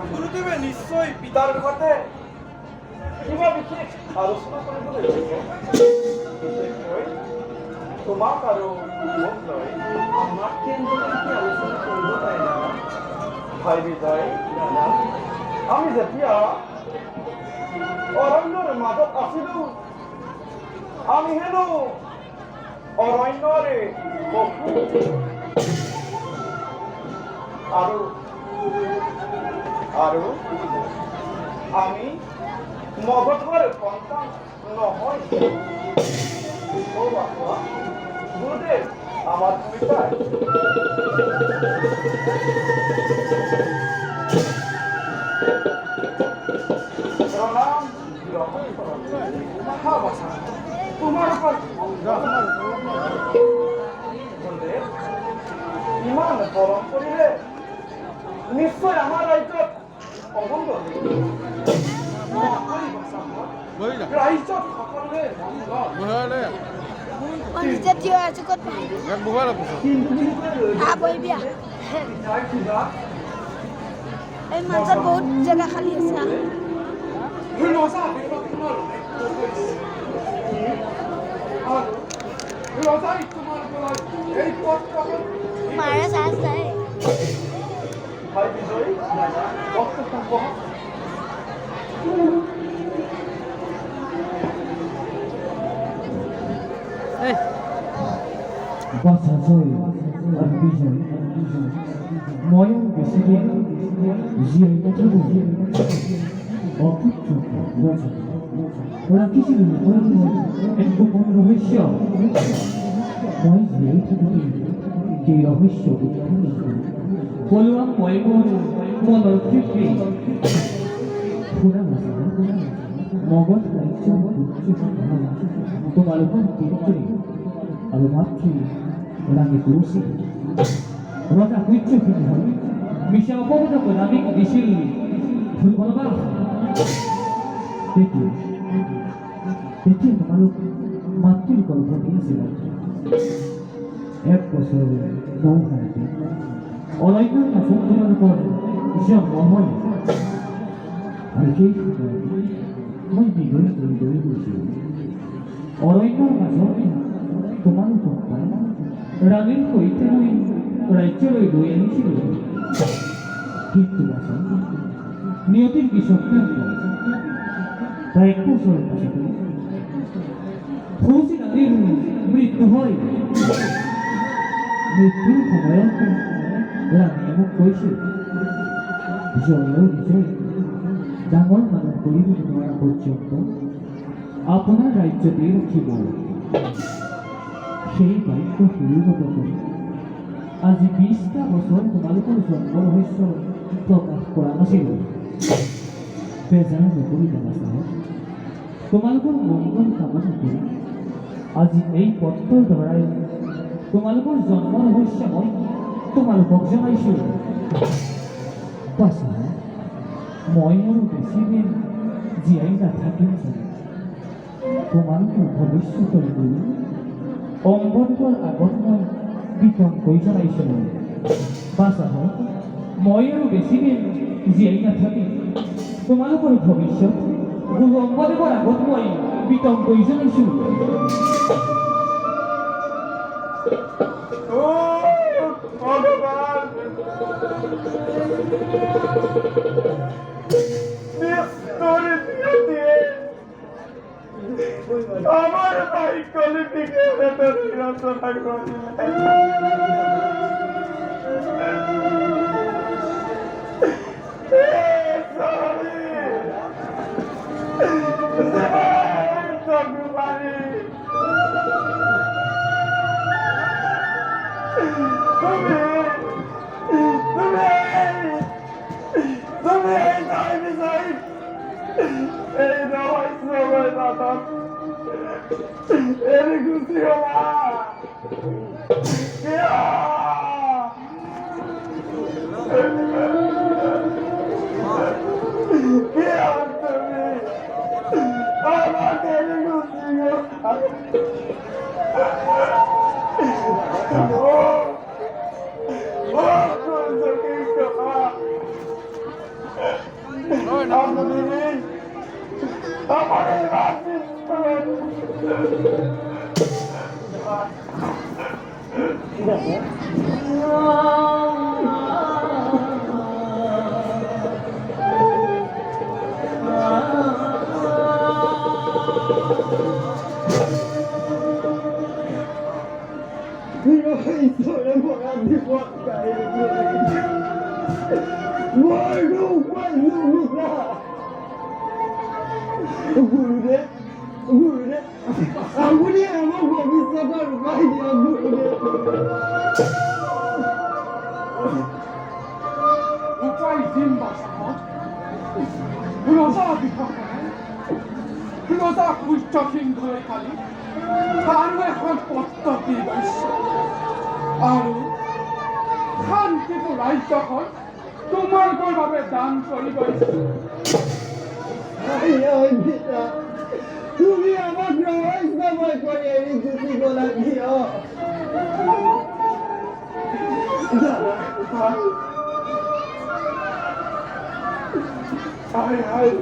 গুরুদেবে নিশ্চয়ই পিতার ঘটে কিবা বিশেষ আলোচনা কৰিবলৈ তোমাক আৰু মোক লৈ আমাক কেনেদৰে কি আলোচনা কৰিব পাৰে দাদা ভাই বিজয় দাদা আমি যেতিয়া অৰণ্যৰ মাজত আছিলো আমি হেনো অৰণ্যৰে পশু আৰু আমি মগধৰ সন্তান নহয় গুৰুদেৱ আমাৰ ভূমিকায় প্ৰণাম গ্ৰহণ কৰক তোমাৰ গুৰুদেৱ ইমান পৰম কৰিলে নিশ্চয় আমাৰ ৰাজ্যত অমংগল ৰাজ্যত সকলোৱে এই মাজত বহুত জেগা খালী আছে মাৰে চাই চাই ভাই বিজয় ময়ো বেছিদিন জীয়াই নাথাকোঁ ৰাখিছিলোঁ একো মন ৰহস্য মই জীয়াই থাকোঁতে এই ৰহস্য পলোৱাম মই মোৰ মনৰ তৃপ্তি শুনা মগধ ৰাজ্য তোমালোকৰ পিতৃ আৰু মাতৃ ৰাণী তুলসী ৰজা সূৰ্যখিনি হ'ল মিছা অপবাদক নামিক দিছিল ফুলবনবাস তেতিয়া তোমালোক মাতৃৰ গৰ্ভতে আছিলা 1 বছৰ 9 মাহতে অৰণ্যৰ মাজত তোমালোকৰ জন্ম হয় আৰু সেই মই বিগড় কৰি গৈছিলোঁ অৰণ্যৰ মাজত তোমালোকক পাই ৰাণীৰ সৈতে মই ৰাজ্যলৈ লৈ আহিছিলোঁ কিন্তু বাচন নিয়তিৰ বিচক্ষণ প্ৰায় 1 বছৰৰ পাছতে সৌচি ৰাণীৰ মৃত্যু হয় মৃত্যুৰ সময়ত ৰাণীয়ে মোক কৈছিল জয়ৰ বিজয় ডাঙৰ মানুহ কৰিব নোৱাৰা পৰ্যন্ত আপোনাৰ ৰাজ্যতে ৰাখিব সেই বাক্য শিৰোগত কৰি আজি 20টা বছৰ তোমালোকৰ জন্ম ৰহস্য প্ৰকাশ কৰা নাছিলোঁ বেজাৰ নকৰিবা চাহক তোমালোকৰ মংগল কামনা কৰি আজি এই পত্ৰৰ দ্বাৰাই তোমালোকৰ জন্ম ৰহস্য মই তোমালোকক জনাইছোঁ পাছত মই আৰু বেছি দিন জীয়াই নাথাকিম চাগে তোমালোকৰ ভৱিষ্যতৰ গুৰু অম্বকৰ আগত মই বিতংকৈ জনাইছোঁ পাছত মই আৰু বেছি দিন জীয়াই নাথাকিম তোমালোকৰ ভৱিষ্যত গুৰু অম্বদেৱৰ আগত মই বিতংকৈ জনাইছোঁ ভগবান আমার ভাই কলিপিকে রচনা করিলেন তোমালোকৰ বাবে দান কৰি গৈছোঁ তুমি আমাক ৰহস্যময় কৰি এৰি গুচি গলা কিয়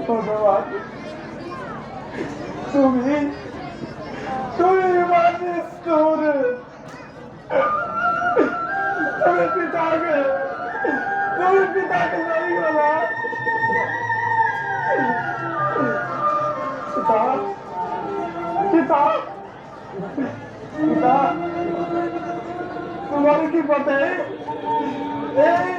ভগৱান তুমি ইমান নিষ্ঠুৰ তুমি পিতাকে লৈ গলা পিতা তোমার কি পথে এই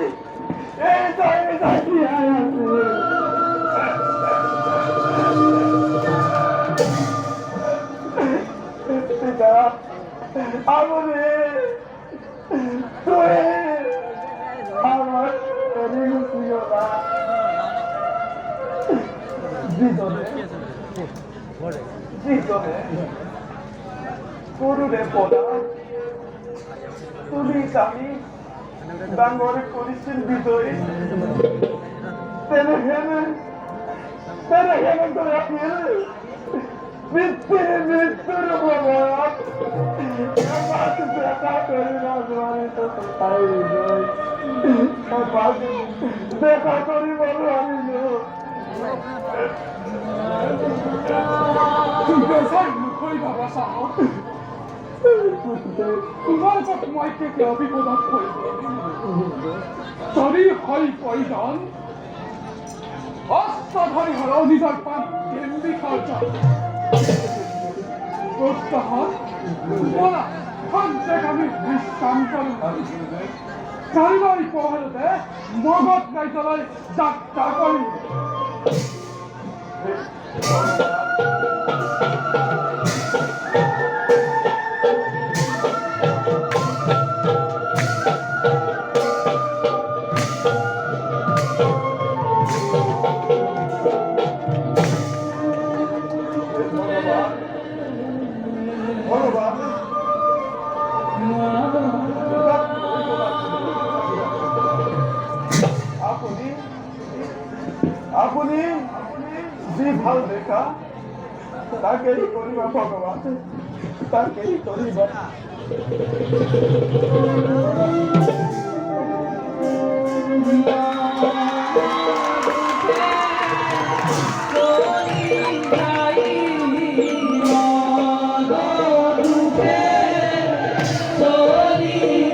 পিতা আমরে আমার গরুরে পদা পুলিশ আমি ডাঙরে করেছেন বিজয়ী তেনে হেনে তো রাখিয়ে Bitti, bitti baba. Kapat দেখা করি না তোমার তো তাই যাই। কাপাত দেখা করি বলো আমি নো। তুমি বেসাই মুখই বাবা সাহ তোমার পর তোমাকে কেউ বিপদত করবে যদি হয় প্রয়োজন অস্ত্রধারী হলেও নিজের পান কেন্দ্রিক খরচা প্রত্যাহার বলা খঞ্চে আমি বিশ্রাম করুন চারিবারি পহরতে মগজ গাইতলায় যাত্রা করি আপনি যে ভাল দেখা তাকেই করিবা ভগবান তাকেই করিবা Oh